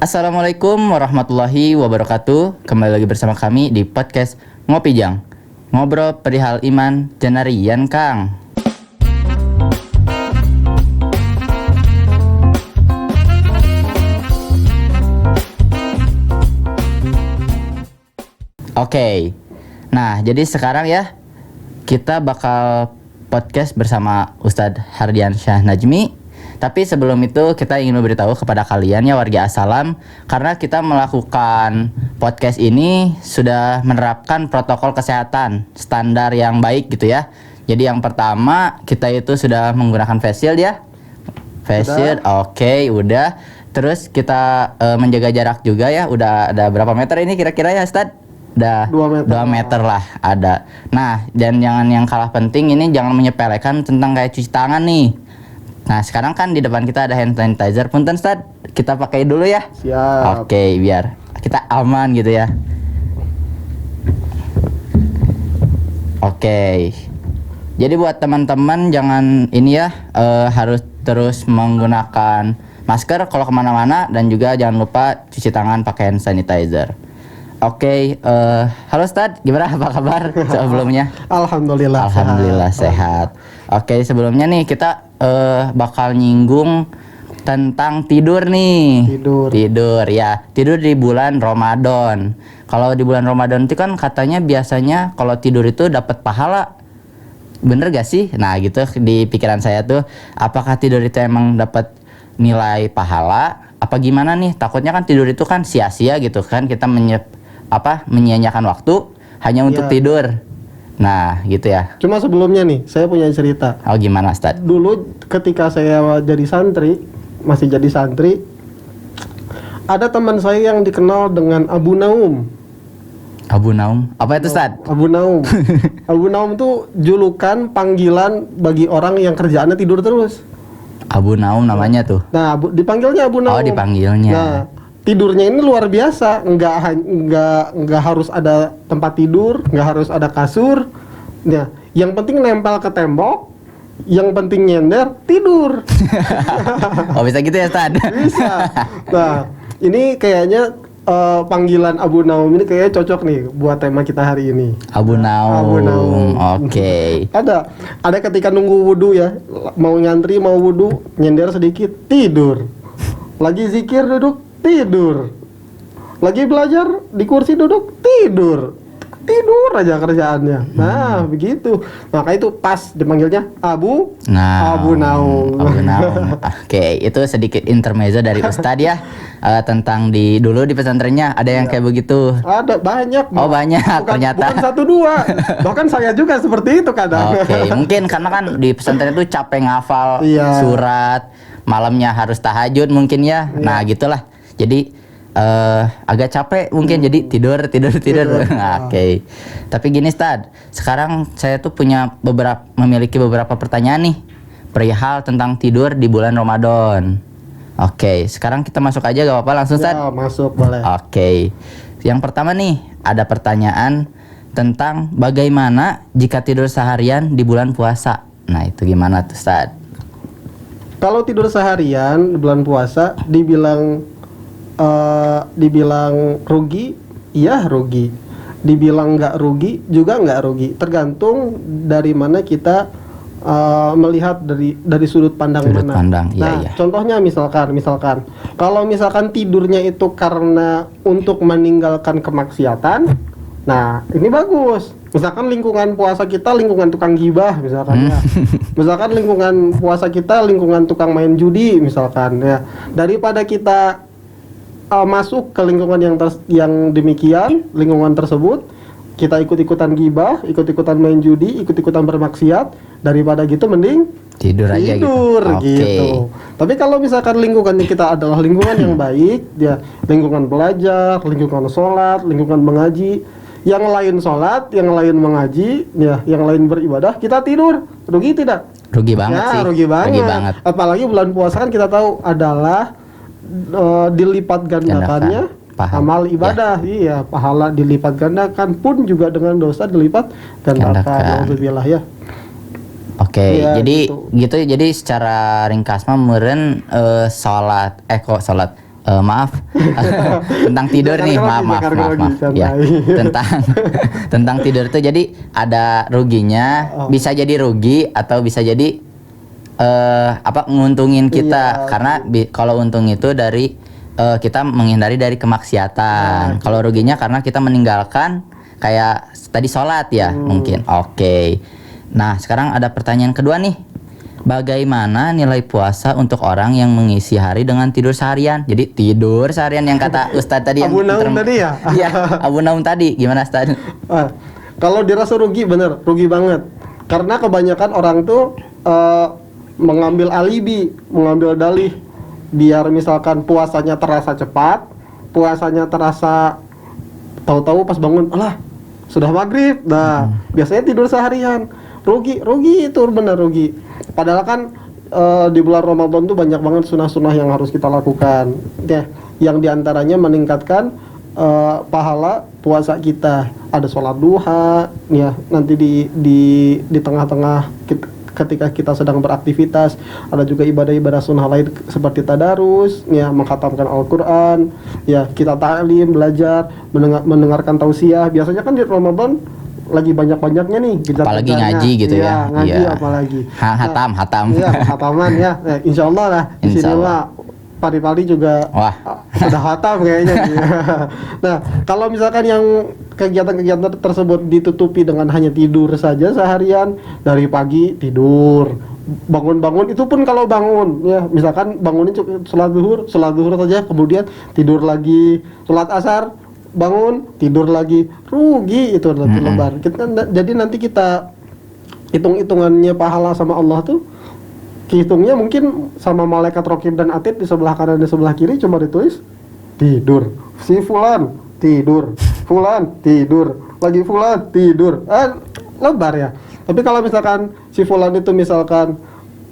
Assalamualaikum warahmatullahi wabarakatuh. Kembali lagi bersama kami di podcast Ngopi Jang. Ngobrol perihal iman janarian Kang. Oke. Nah, jadi sekarang ya kita bakal podcast bersama Ustadz Hardiansyah Najmi. Tapi sebelum itu kita ingin memberitahu kepada kalian ya warga Assalam, karena kita melakukan podcast ini sudah menerapkan protokol kesehatan standar yang baik gitu ya. Jadi yang pertama kita itu sudah menggunakan face shield ya. Face shield, oke, udah. Terus kita menjaga jarak juga ya. Udah ada berapa meter ini kira-kira ya Ustadz? Udah 2 meter lah ada. Nah, dan jangan yang kalah penting ini jangan menyepelekan tentang kayak cuci tangan nih. Nah, sekarang kan di depan kita ada hand sanitizer. Punten, Ustaz, kita pakai dulu ya. Siap. Oke, biar kita aman gitu ya. Oke. Jadi buat teman-teman jangan ini ya, harus terus menggunakan masker kalau kemana-mana, dan juga jangan lupa cuci tangan pakai hand sanitizer. Oke, halo Ustaz, gimana, apa kabar sebelumnya? Alhamdulillah sehat. Oke, sebelumnya nih kita bakal nyinggung tentang tidur nih. Tidur ya, tidur di bulan Ramadan. Kalau di bulan Ramadan itu kan katanya biasanya kalau tidur itu dapat pahala. Bener gak sih? Nah gitu di pikiran saya tuh, apakah tidur itu emang dapat nilai pahala? Apa gimana nih? Takutnya kan tidur itu kan sia-sia gitu kan, kita menyia-nyiakan waktu hanya untuk tidur. Nah gitu ya. Cuma sebelumnya nih saya punya cerita. Oh gimana Ustaz? Dulu ketika saya masih jadi santri, ada teman saya yang dikenal dengan Abu Naum. Abu Naum? Apa itu Ustaz? Abu Naum. Abu Naum itu julukan panggilan bagi orang yang kerjaannya tidur terus. Abu Naum namanya tuh. Nah, dipanggilnya Abu Naum. Oh, dipanggilnya. Nah, tidurnya ini luar biasa, nggak harus ada tempat tidur, nggak harus ada kasur. Nah, yang penting nempel ke tembok, yang penting nyender, tidur. Oh bisa gitu ya Ustaz? Bisa. Nah, ini kayaknya panggilan Abu Naum ini kayaknya cocok nih buat tema kita hari ini. Abu Naum. Oke. Ada ketika nunggu wudhu ya, mau nyantri mau wudhu, nyender sedikit, tidur. Lagi zikir duduk, tidur. Lagi belajar di kursi duduk, tidur aja kerjaannya. Nah begitu, maka itu pas dipanggilnya Abu Naum. Oke, itu sedikit intermezzo dari Ustadz ya, tentang dulu di pesantrennya ada yang kayak begitu. Ada banyak. Oh banyak, ternyata bukan 1-2, bahkan saya juga seperti itu kadang. Oke, mungkin karena kan di pesantren itu capek ngafal surat, malamnya harus tahajud mungkin ya. Nah gitulah, jadi agak capek mungkin, jadi tidur. Oke. Tapi gini Ustaz, sekarang saya tuh memiliki beberapa pertanyaan nih perihal tentang tidur di bulan Ramadan. Oke, sekarang kita masuk aja gak apa-apa langsung Ustaz? Ya, masuk boleh. Oke. Yang pertama nih, ada pertanyaan tentang bagaimana jika tidur seharian di bulan puasa. Nah, itu gimana tuh Ustaz? Kalau tidur seharian di bulan puasa dibilang rugi, iya rugi. Dibilang nggak rugi, juga nggak rugi. Tergantung dari mana kita melihat dari sudut pandang mana. Iya. Contohnya misalkan, kalau misalkan tidurnya itu karena untuk meninggalkan kemaksiatan, nah ini bagus. Misalkan lingkungan puasa kita lingkungan tukang gibah misalkan ya. Misalkan lingkungan puasa kita lingkungan tukang main judi misalkan ya. Daripada kita masuk ke lingkungan yang demikian, lingkungan tersebut kita ikut-ikutan gibah, ikut-ikutan main judi, ikut-ikutan bermaksiat, daripada gitu mending tidur aja gitu. Tapi kalau misalkan lingkungannya kita adalah lingkungan yang baik, ya lingkungan belajar, lingkungan sholat, lingkungan mengaji, yang lain sholat, yang lain mengaji, ya yang lain beribadah, kita tidur, rugi tidak? Rugi banget sih. Rugi banget. Apalagi bulan puasa kan kita tahu adalah dilipat gandakannya amal ibadah. Iya, pahala dilipat gandakan, pun juga dengan dosa dilipat gandakan. Alhamdulillah ya. Oke, ya, jadi gitu. Jadi secara ringkas mah meureun sholat maaf tentang tidur nih, maaf ya, tentang tidur tuh jadi ada ruginya, bisa jadi rugi atau bisa jadi nguntungin kita, karena kalau untung itu dari kita menghindari dari kemaksiatan. Kalau ruginya karena kita meninggalkan kayak tadi sholat ya mungkin. Oke. Nah sekarang ada pertanyaan kedua nih. Bagaimana nilai puasa untuk orang yang mengisi hari dengan tidur seharian? Jadi tidur seharian yang kata Ustadz tadi yang Abu Naum tadi ya? Iya, Abu Naum tadi. Gimana Ustadz? Kalau dirasa rugi, bener, rugi banget. Karena kebanyakan orang tuh mengambil alibi, mengambil dalih biar misalkan puasanya terasa cepat, puasanya terasa tahu-tahu pas bangun, alah sudah maghrib. Nah, biasanya tidur seharian. Rugi itu benar rugi. Padahal kan di bulan Ramadan tuh banyak banget sunah-sunah yang harus kita lakukan. Ya, yang diantaranya meningkatkan pahala puasa kita. Ada sholat duha, ya nanti di tengah-tengah ketika kita sedang beraktivitas. Ada juga ibadah-ibadah sunnah lain seperti tadarus, ya mengkhatamkan Al-Quran, ya kita ta'lim, belajar, mendengarkan tausiah. Biasanya kan di Ramadan lagi banyak-banyaknya nih apalagi ngaji gitu ya, ngaji apalagi hatam ya hataman ya, insya Allah lah di sini mah pari-pari juga udah hatam kayaknya. Nah kalau misalkan yang kegiatan-kegiatan tersebut ditutupi dengan hanya tidur saja seharian, dari pagi tidur, bangun-bangun itu pun kalau bangun ya, misalkan bangunnya sholat zuhur saja, kemudian tidur lagi, sholat asar bangun tidur lagi, rugi itu nanti lebar. Jadi nanti kita hitung-hitungannya pahala sama Allah tuh, hitungnya mungkin sama malaikat raqib dan atid di sebelah kanan dan sebelah kiri cuma ditulis tidur, si fulan tidur, fulan tidur, lagi fulan tidur, lebar ya. Tapi kalau misalkan si fulan itu misalkan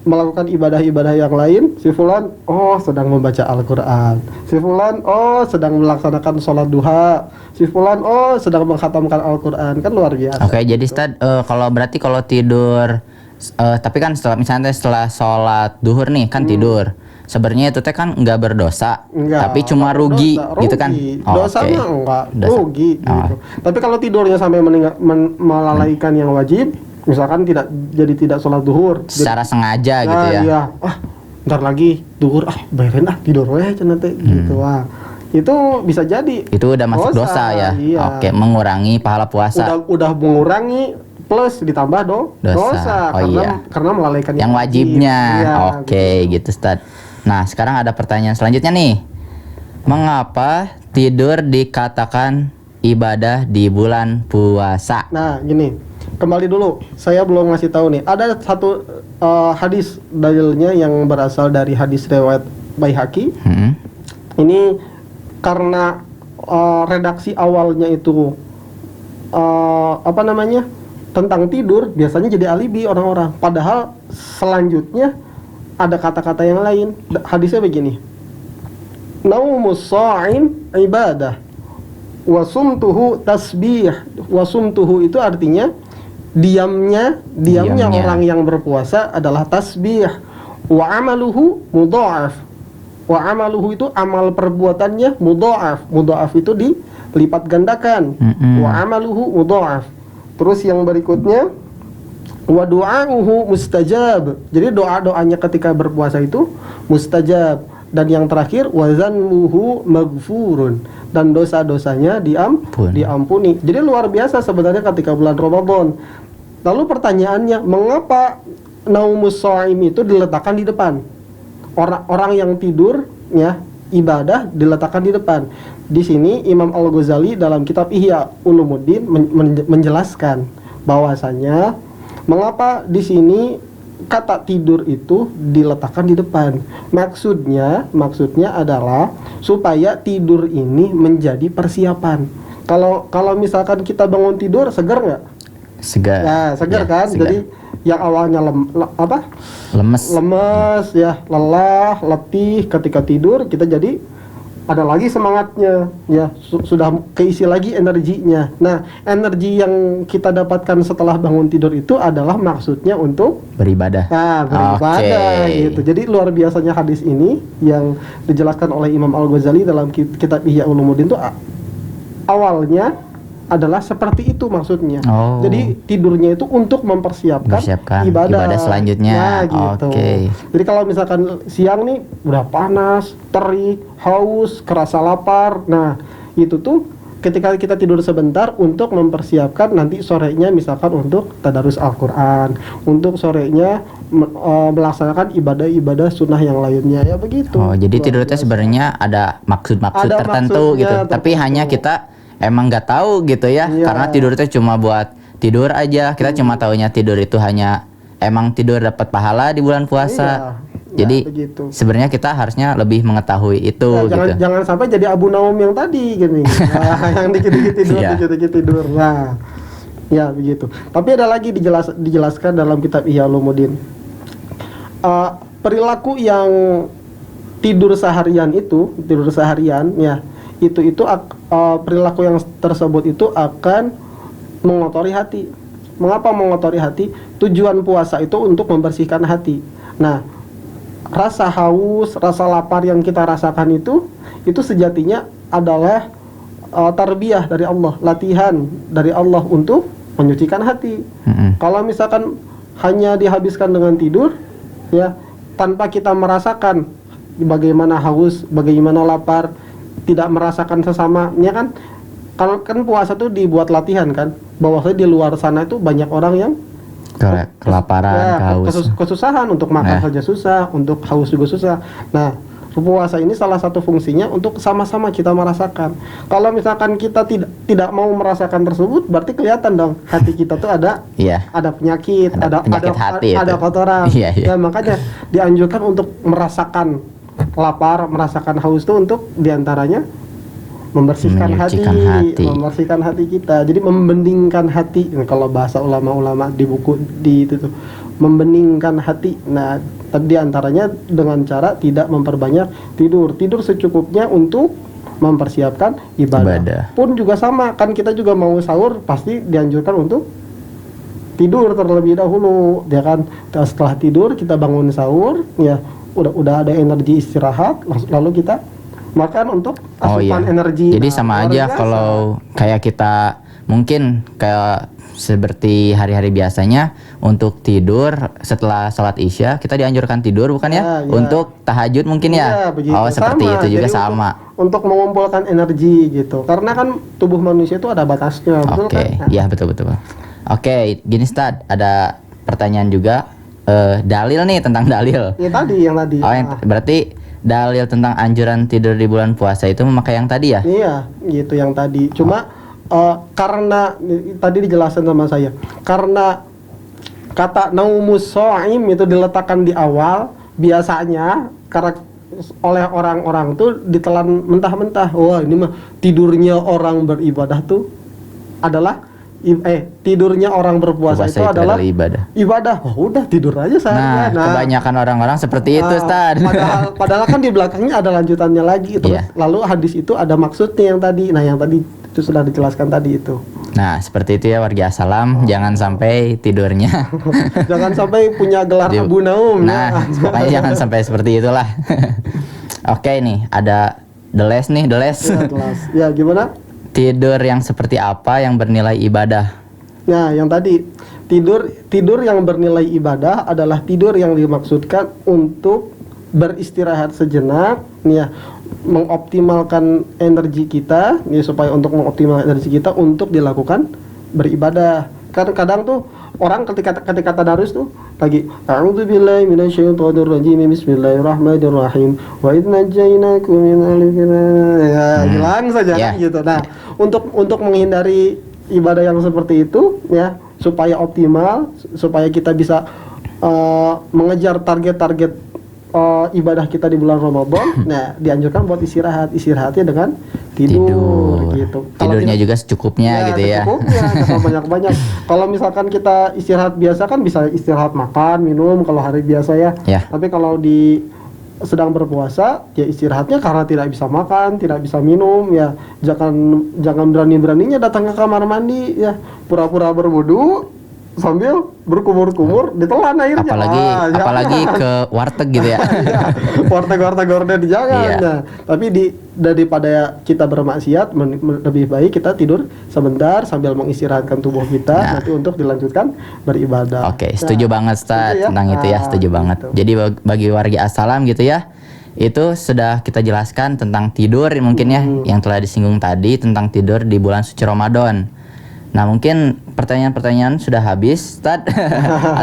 melakukan ibadah-ibadah yang lain, si fulan sedang membaca Al-Quran, si fulan sedang melaksanakan sholat duha, si fulan sedang mengkhatamkan Al-Quran, kan luar biasa. Oke, jadi Ustadz kalau berarti kalau tidur tapi kan setelah sholat duhur nih kan tidur, sebenarnya itu teh kan nggak berdosa, tapi cuma rugi gitu kan. Dosa mah enggak, rugi gitu. Tapi kalau tidurnya sampai melalaikan yang wajib, misalkan tidak sholat duhur secara sengaja gitu ya. Iya. Ntar lagi duhur bayarin tidur aja nanti gitu. Itu bisa jadi. Itu udah masuk dosa ya. Iya. Oke, mengurangi pahala puasa. Udah mengurangi plus ditambah dosa karena melalaikan yang wajibnya. Iya, Oke, gitu Ustadz. Nah, sekarang ada pertanyaan selanjutnya nih. Mengapa tidur dikatakan ibadah di bulan puasa? Nah, gini. Kembali dulu, saya belum ngasih tahu nih. Ada satu hadis dalilnya yang berasal dari hadis riwayat Baihaqi. Ini karena redaksi awalnya itu tentang tidur, biasanya jadi alibi orang-orang. Padahal selanjutnya ada kata-kata yang lain. Hadisnya begini. Naumus sha'im ibadah wa sumtuhu tasbih. Wa sumtuhu itu artinya diamnya orang yang berpuasa adalah tasbih. Wa amaluhu mudha'af. Wa amaluhu itu amal perbuatannya mudha'af. Mudha'af itu dilipat gandakan. Wa amaluhu mudha'af. Terus yang berikutnya wa du'auhu mustajab. Jadi doa-doanya ketika berpuasa itu mustajab. Dan yang terakhir wa zanmuhu maghfurun, dan dosa-dosanya diampuni. Jadi luar biasa sebenarnya ketika bulan Ramadan. Lalu pertanyaannya, mengapa naumus shaim itu diletakkan di depan? Orang yang tidur ya, ibadah diletakkan di depan. Di sini Imam Al-Ghazali dalam kitab Ihya Ulumuddin menjelaskan bahwasanya mengapa di sini kata tidur itu diletakkan di depan. Maksudnya adalah supaya tidur ini menjadi persiapan. Kalau misalkan kita bangun tidur segar nggak? Segar. Ya, segar kan? Segar. Jadi yang awalnya lemes ya, lelah, letih, ketika tidur kita jadi ada lagi semangatnya, ya sudah keisi lagi energinya. Nah, energi yang kita dapatkan setelah bangun tidur itu adalah maksudnya untuk Beribadah. beribadah Oke. gitu. Jadi luar biasanya hadis ini yang dijelaskan oleh Imam Al-Ghazali dalam kitab Ihya Ulumuddin itu awalnya adalah seperti itu maksudnya. Oh. Jadi tidurnya itu untuk mempersiapkan ibadah selanjutnya. Nah, gitu. Oke. Jadi kalau misalkan siang nih udah panas, terik, haus, kerasa lapar. Nah, itu tuh ketika kita tidur sebentar untuk mempersiapkan nanti sorenya misalkan untuk tadarus Al-Qur'an, untuk sorenya melaksanakan ibadah-ibadah sunnah yang lainnya ya begitu. Oh, jadi Luar tidur itu biasa. sebenarnya ada maksud-maksud Ada tertentu maksudnya gitu. Tapi tertentu. hanya kita emang nggak tahu gitu ya. Iya. Karena tidur itu cuma buat tidur aja. Kita cuma taunya tidur itu hanya emang tidur dapat pahala di bulan puasa. Iya, Jadi ya, begitu. sebenarnya kita harusnya lebih mengetahui itu Nah, gitu. jangan sampai jadi Abu Naum yang tadi gini. Nah, yang dikit-dikit tidur, Iya. dikit-dikit tidur. Nah, ya begitu. Tapi ada lagi dijelaskan dalam kitab Ihya Ulumuddin. Perilaku yang tidur seharian ya, itu perilaku yang tersebut itu akan mengotori hati. Mengapa mengotori hati? Tujuan puasa itu untuk membersihkan hati. Nah, rasa haus, rasa lapar yang kita rasakan itu sejatinya adalah tarbiyah dari Allah, latihan dari Allah untuk menyucikan hati. Kalau misalkan hanya dihabiskan dengan tidur, ya tanpa kita merasakan bagaimana haus, bagaimana lapar, tidak merasakan sesama, ya kan? Kalau kan puasa tuh dibuat latihan kan, bahwasanya di luar sana itu banyak orang yang Kelaparan, kehausan. kesusahan untuk makan saja susah, untuk haus juga susah. Nah, puasa ini salah satu fungsinya untuk sama-sama kita merasakan. Kalau misalkan kita tidak mau merasakan tersebut, berarti kelihatan dong hati kita tuh ada Iya. ada penyakit, Ada penyakit hati ada itu. kotoran. Iya, iya. Ya, makanya dianjurkan untuk merasakan lapar, merasakan haus itu untuk diantaranya membersihkan Menyucikan hati. membersihkan hati kita. Jadi membeningkan hati. Nah, kalau bahasa ulama-ulama di buku di itu tuh, membeningkan hati. Nah, tadi antaranya dengan cara tidak memperbanyak tidur. Tidur secukupnya untuk mempersiapkan ibadah. Pun juga sama, kan kita juga mau sahur pasti dianjurkan untuk tidur terlebih dahulu, ya kan? Setelah tidur kita bangun sahur, ya udah ada energi istirahat, lalu kita makan untuk asupan energi. Jadi Nah, sama luar aja biasa. kalau kayak kita mungkin kayak seperti hari-hari biasanya untuk tidur setelah sholat isya kita dianjurkan tidur bukan ya? Ya. Untuk tahajud mungkin ya? Iya, begitu. Oh seperti Sama. itu juga Jadi sama. Untuk mengumpulkan energi gitu. Karena kan tubuh manusia itu ada batasnya, betul Oke, kan? Nah, iya betul. Oke, gini Stad, ada pertanyaan juga. Dalil nih tentang dalil. yang tadi. Oh, berarti dalil tentang anjuran tidur di bulan puasa itu memakai yang tadi ya? Iya, gitu yang tadi. Cuma karena tadi dijelaskan sama saya, karena kata naumus shaim itu diletakkan di awal, biasanya karena oleh orang-orang tuh ditelan mentah-mentah. Wah, ini mah tidurnya orang beribadah tuh adalah tidurnya orang berpuasa Puasa itu adalah ibadah. Oh, udah tidur aja seharian. Nah, kebanyakan orang-orang seperti itu, Ustaz. Padahal kan di belakangnya ada lanjutannya lagi. Terus Iya. lalu hadis itu ada maksudnya yang tadi. Nah, yang tadi itu sudah dijelaskan tadi itu. Nah, seperti itu ya warga Assalam, jangan sampai tidurnya. Jangan sampai punya gelar Abu Naum. Nah, pokoknya jangan sampai seperti itulah. Oke nih, ada the last. Ya, kelas. Ya, gimana? Tidur yang seperti apa yang bernilai ibadah? Nah, yang tadi tidur yang bernilai ibadah adalah tidur yang dimaksudkan untuk beristirahat sejenak, nih ya, mengoptimalkan energi kita, nih supaya untuk mengoptimalkan energi kita untuk dilakukan beribadah. Karena kadang tuh orang ketika tadarus tuh lagi a'udzubillahi minasyaitonirrajim bismillahirrahmanirrahim wa idz najainakum minal ya hilang saja kan gitu. Nah, untuk menghindari ibadah yang seperti itu ya, supaya optimal, supaya kita bisa mengejar target-target ibadah kita di bulan Ramadan. Nah, dianjurkan buat istirahatnya dengan tidur gitu. Tidurnya juga secukupnya gitu ya. Secukupnya, jangan banyak-banyak. Kalau misalkan kita istirahat biasa kan bisa istirahat makan, minum kalau hari biasa ya. Ya. Tapi kalau di sedang berpuasa, ya istirahatnya karena tidak bisa makan, tidak bisa minum, ya jangan berani-beraninya datang ke kamar mandi, ya pura-pura berwudu sambil berkumur-kumur ditelan airnya. Apalagi ke warteg gitu ya. Iya, warteg-warteg gorden jangan. Iya. Nah, tapi daripada kita bermaksiat, lebih baik kita tidur sebentar sambil mengistirahatkan tubuh kita nanti untuk dilanjutkan beribadah. Oke, setuju banget Ustaz setuju ya? tentang itu ya, setuju banget. Gitu. Jadi bagi warga Assalam gitu ya, itu sudah kita jelaskan tentang tidur mungkin ya, yang telah disinggung tadi tentang tidur di bulan suci Ramadan. Nah mungkin pertanyaan-pertanyaan sudah habis Ustaz.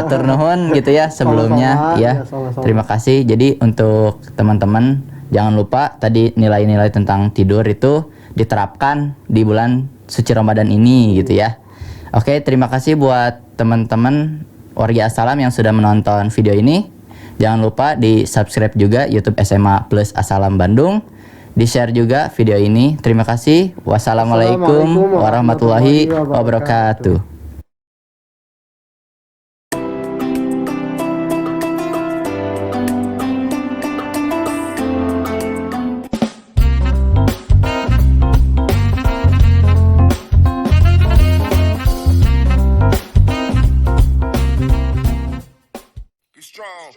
Atur nuhun gitu ya sebelumnya Sama-sama, ya. sama-sama. Terima kasih. Jadi untuk teman-teman jangan lupa tadi nilai-nilai tentang tidur itu diterapkan di bulan suci Ramadan ini gitu ya. Oke, terima kasih buat teman-teman warga Assalam yang sudah menonton video ini. Jangan lupa di subscribe juga YouTube SMA Plus Assalam Bandung. Di-share juga video ini. Terima kasih. Wassalamualaikum warahmatullahi wabarakatuh. Be strong.